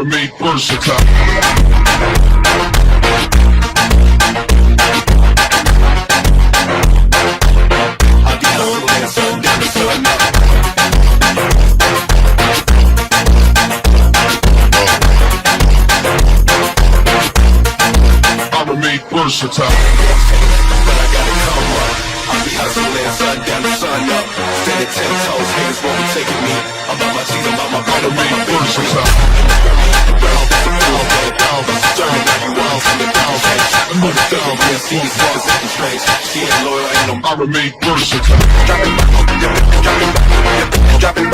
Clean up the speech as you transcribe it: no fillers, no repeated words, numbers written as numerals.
remain versatile. I'll be hustling sundown to sun up. I remain versatile. But I gotta come up. I'll be hustling sundown to sun up. Standing 10 toes, haters won't be taking me. I'm about my cheese, I'm about my I brother, remain my baby. versatile. She ain't loyal, ain't no I remain versatile. dropping